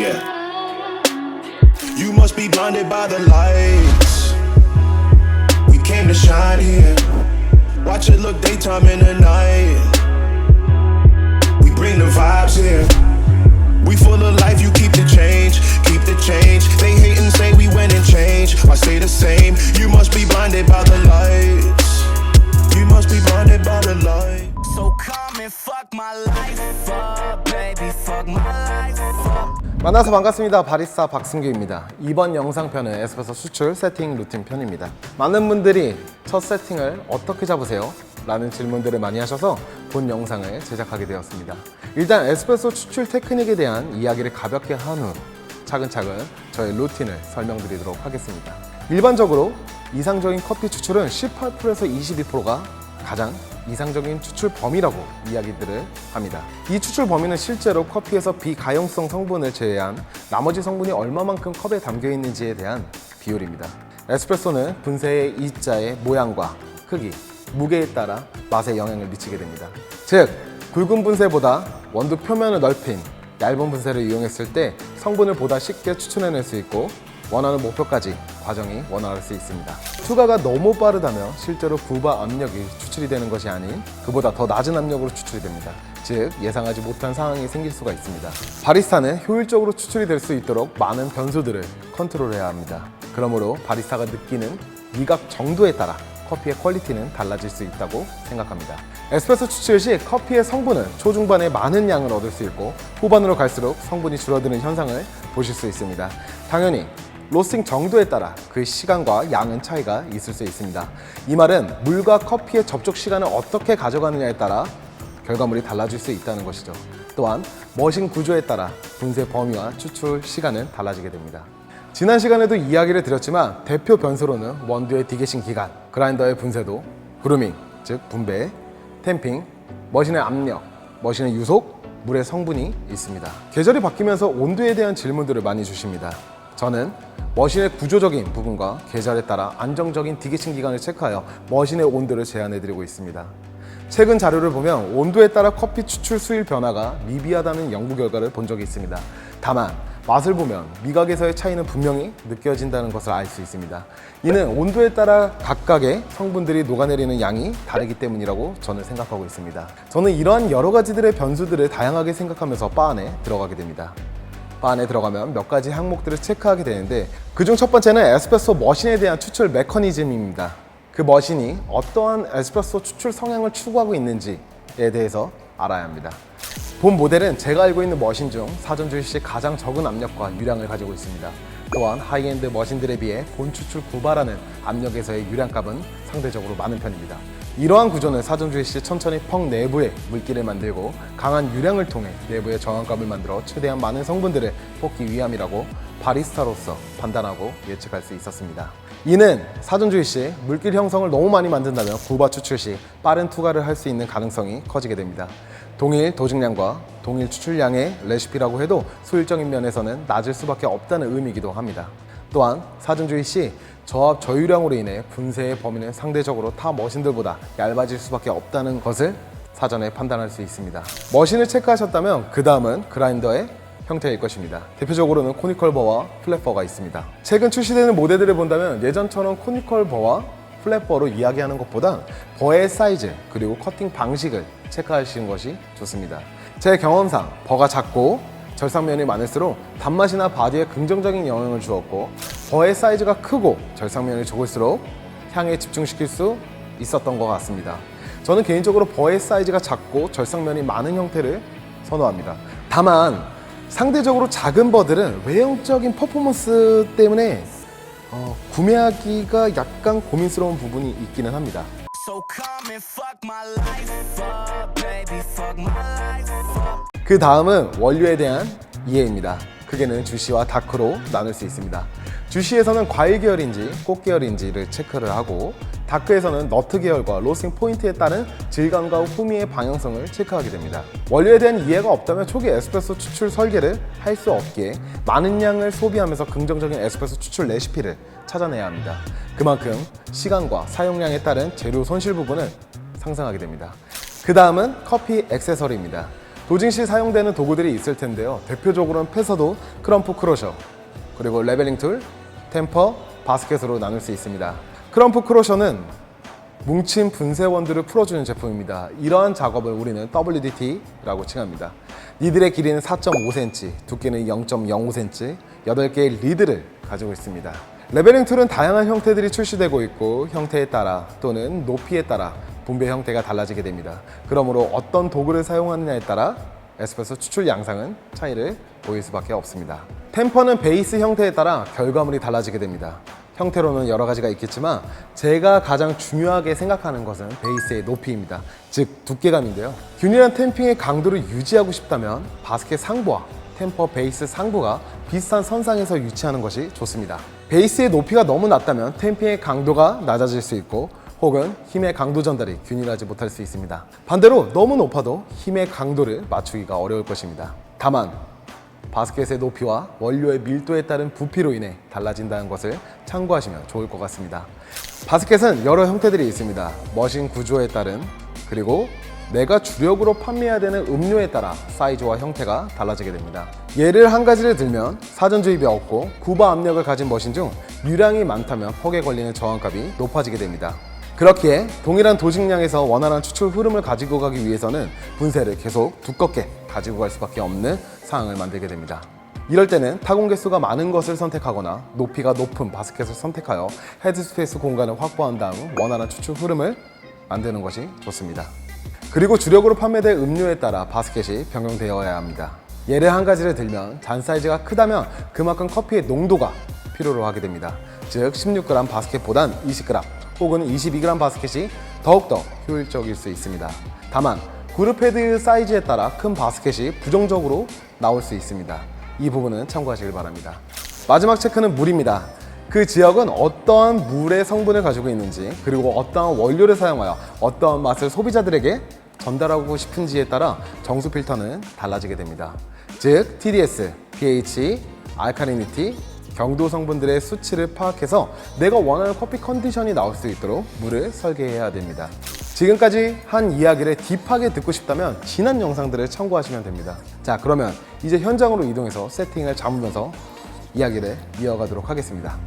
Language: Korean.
Yeah. You must be blinded by the lights. We came to shine here. Watch it look daytime in the night. We bring the vibes here. We full of life, you keep the change. Keep the change. They hate and say we went and changed. Why stay the same? You must be blinded by the lights. You must be blinded by the light. So come and fuck my life up, baby, fuck my life up. 만나서 반갑습니다. 바리스타 박승규입니다. 이번 영상편은 에스프레소 수출 세팅 루틴 편입니다. 많은 분들이 첫 세팅을 어떻게 잡으세요? 라는 질문들을 많이 하셔서 본 영상을 제작하게 되었습니다. 일단 에스프레소 추출 테크닉에 대한 이야기를 가볍게 한 후 차근차근 저의 루틴을 설명드리도록 하겠습니다. 일반적으로 이상적인 커피 추출은 18%에서 22%가 가장 이상적인 추출 범위라고 이야기들을 합니다. 이 추출 범위는 실제로 커피에서 비가용성 성분을 제외한 나머지 성분이 얼마만큼 컵에 담겨 있는지에 대한 비율입니다. 에스프레소는 분쇄의 E자의 모양과 크기, 무게에 따라 맛에 영향을 미치게 됩니다. 즉, 굵은 분쇄보다 원두 표면을 넓힌 얇은 분쇄를 이용했을 때 성분을 보다 쉽게 추출해낼 수 있고 원하는 목표까지 과정이 원활할 수 있습니다. 추가가 너무 빠르다면 실제로 부바 압력이 추출이 되는 것이 아닌 그보다 더 낮은 압력으로 추출이 됩니다. 즉, 예상하지 못한 상황이 생길 수가 있습니다. 바리스타는 효율적으로 추출이 될 수 있도록 많은 변수들을 컨트롤해야 합니다. 그러므로 바리스타가 느끼는 미각 정도에 따라 커피의 퀄리티는 달라질 수 있다고 생각합니다. 에스프레소 추출 시 커피의 성분은 초중반에 많은 양을 얻을 수 있고 후반으로 갈수록 성분이 줄어드는 현상을 보실 수 있습니다. 당연히 로스팅 정도에 따라 그 시간과 양은 차이가 있을 수 있습니다. 이 말은 물과 커피의 접촉 시간을 어떻게 가져가느냐에 따라 결과물이 달라질 수 있다는 것이죠. 또한 머신 구조에 따라 분쇄 범위와 추출 시간은 달라지게 됩니다. 지난 시간에도 이야기를 드렸지만 대표 변수로는 원두의 디게싱 기간, 그라인더의 분쇄도, 그루밍, 즉 분배, 탬핑, 머신의 압력, 머신의 유속, 물의 성분이 있습니다. 계절이 바뀌면서 온도에 대한 질문들을 많이 주십니다. 저는 머신의 구조적인 부분과 계절에 따라 안정적인 디게싱 기간을 체크하여 머신의 온도를 제한해드리고 있습니다. 최근 자료를 보면 온도에 따라 커피 추출 수율 변화가 미비하다는 연구 결과를 본 적이 있습니다. 다만 맛을 보면 미각에서의 차이는 분명히 느껴진다는 것을 알 수 있습니다. 이는 온도에 따라 각각의 성분들이 녹아내리는 양이 다르기 때문이라고 저는 생각하고 있습니다. 저는 이러한 여러 가지들의 변수들을 다양하게 생각하면서 바 안에 들어가게 됩니다. 바 안에 들어가면 몇 가지 항목들을 체크하게 되는데 그중 첫 번째는 에스프레소 머신에 대한 추출 메커니즘입니다. 그 머신이 어떠한 에스프레소 추출 성향을 추구하고 있는지에 대해서 알아야 합니다. 본 모델은 제가 알고 있는 머신 중 사전주의 시 가장 적은 압력과 유량을 가지고 있습니다. 또한 하이엔드 머신들에 비해 본 추출 구바라는 압력에서의 유량값은 상대적으로 많은 편입니다. 이러한 구조는 사전주의 시 천천히 펑 내부에 물기를 만들고 강한 유량을 통해 내부의 저항값을 만들어 최대한 많은 성분들을 뽑기 위함이라고 바리스타로서 판단하고 예측할 수 있었습니다. 이는 사전주의 시 물길 형성을 너무 많이 만든다면 구바 추출 시 빠른 투과를 할 수 있는 가능성이 커지게 됩니다. 동일 도식량과 동일 추출량의 레시피라고 해도 수율적인 면에서는 낮을 수밖에 없다는 의미이기도 합니다. 또한 사전주의 시 저압 저유량으로 인해 분쇄의 범위는 상대적으로 타 머신들보다 얇아질 수밖에 없다는 것을 사전에 판단할 수 있습니다. 머신을 체크하셨다면 그 다음은 그라인더의 형태일 것입니다. 대표적으로는 코니컬 버와 플랫 버가 있습니다. 최근 출시되는 모델들을 본다면 예전처럼 코니컬 버와 플랫 버로 이야기하는 것보다 버의 사이즈 그리고 커팅 방식을 체크하시는 것이 좋습니다. 제 경험상 버가 작고 절삭면이 많을수록 단맛이나 바디에 긍정적인 영향을 주었고 버의 사이즈가 크고 절삭면이 적을수록 향에 집중시킬 수 있었던 것 같습니다. 저는 개인적으로 버의 사이즈가 작고 절삭면이 많은 형태를 선호합니다. 다만 상대적으로 작은 버들은 외형적인 퍼포먼스 때문에 구매하기가 약간 고민스러운 부분이 있기는 합니다. So come and fuck my life up, baby, fuck my life up. 그 다음은 원료에 대한 이해입니다. 크게는 주시와 다크로 나눌 수 있습니다. 주시에서는 과일 계열인지 꽃 계열인지를 체크를 하고 다크에서는 너트 계열과 로스팅 포인트에 따른 질감과 후미의 방향성을 체크하게 됩니다. 원료에 대한 이해가 없다면 초기 에스프레소 추출 설계를 할 수 없기에 많은 양을 소비하면서 긍정적인 에스프레소 추출 레시피를 찾아내야 합니다. 그만큼 시간과 사용량에 따른 재료 손실 부분은 상승하게 됩니다. 그 다음은 커피 액세서리입니다. 도징 시 사용되는 도구들이 있을 텐데요. 대표적으로는 패서도, 크럼프 크로셔, 그리고 레벨링 툴, 템퍼, 바스켓으로 나눌 수 있습니다. 크럼프 크로셔는 뭉친 분쇄원들을 풀어주는 제품입니다. 이러한 작업을 우리는 WDT라고 칭합니다. 니들의 길이는 4.5cm, 두께는 0.05cm, 8개의 리드를 가지고 있습니다. 레벨링 툴은 다양한 형태들이 출시되고 있고 형태에 따라 또는 높이에 따라 분배 형태가 달라지게 됩니다. 그러므로 어떤 도구를 사용하느냐에 따라 에스프레소 추출 양상은 차이를 보일 수밖에 없습니다. 템퍼는 베이스 형태에 따라 결과물이 달라지게 됩니다. 형태로는 여러 가지가 있겠지만 제가 가장 중요하게 생각하는 것은 베이스의 높이입니다. 즉 두께감인데요. 균일한 템핑의 강도를 유지하고 싶다면 바스켓 상부와 템퍼 베이스 상부가 비슷한 선상에서 위치하는 것이 좋습니다. 베이스의 높이가 너무 낮다면 템핑의 강도가 낮아질 수 있고 혹은 힘의 강도 전달이 균일하지 못할 수 있습니다. 반대로 너무 높아도 힘의 강도를 맞추기가 어려울 것입니다. 다만 바스켓의 높이와 원료의 밀도에 따른 부피로 인해 달라진다는 것을 참고하시면 좋을 것 같습니다. 바스켓은 여러 형태들이 있습니다. 머신 구조에 따른, 그리고 내가 주력으로 판매해야 되는 음료에 따라 사이즈와 형태가 달라지게 됩니다. 예를 한 가지를 들면 사전 주입이 없고 구바 압력을 가진 머신 중 유량이 많다면 퍽에 걸리는 저항값이 높아지게 됩니다. 그렇기에 동일한 도식량에서 원활한 추출 흐름을 가지고 가기 위해서는 분쇄를 계속 두껍게 가지고 갈 수밖에 없는 상황을 만들게 됩니다. 이럴 때는 타공 개수가 많은 것을 선택하거나 높이가 높은 바스켓을 선택하여 헤드스페이스 공간을 확보한 다음 원활한 추출 흐름을 만드는 것이 좋습니다. 그리고 주력으로 판매될 음료에 따라 바스켓이 변경되어야 합니다. 예를 한 가지를 들면 잔 사이즈가 크다면 그만큼 커피의 농도가 필요로 하게 됩니다. 즉 16g 바스켓보단 20g 혹은 22g 바스켓이 더욱더 효율적일 수 있습니다. 다만 그룹 헤드 사이즈에 따라 큰 바스켓이 부정적으로 나올 수 있습니다. 이 부분은 참고하시길 바랍니다. 마지막 체크는 물입니다. 그 지역은 어떠한 물의 성분을 가지고 있는지, 그리고 어떠한 원료를 사용하여 어떠한 맛을 소비자들에게 전달하고 싶은지에 따라 정수 필터는 달라지게 됩니다. 즉 TDS, pH, 알칼리니티, 경도 성분들의 수치를 파악해서 내가 원하는 커피 컨디션이 나올 수 있도록 물을 설계해야 됩니다. 지금까지 한 이야기를 딥하게 듣고 싶다면 지난 영상들을 참고하시면 됩니다. 자, 그러면 이제 현장으로 이동해서 세팅을 잡으면서 이야기를 이어가도록 하겠습니다.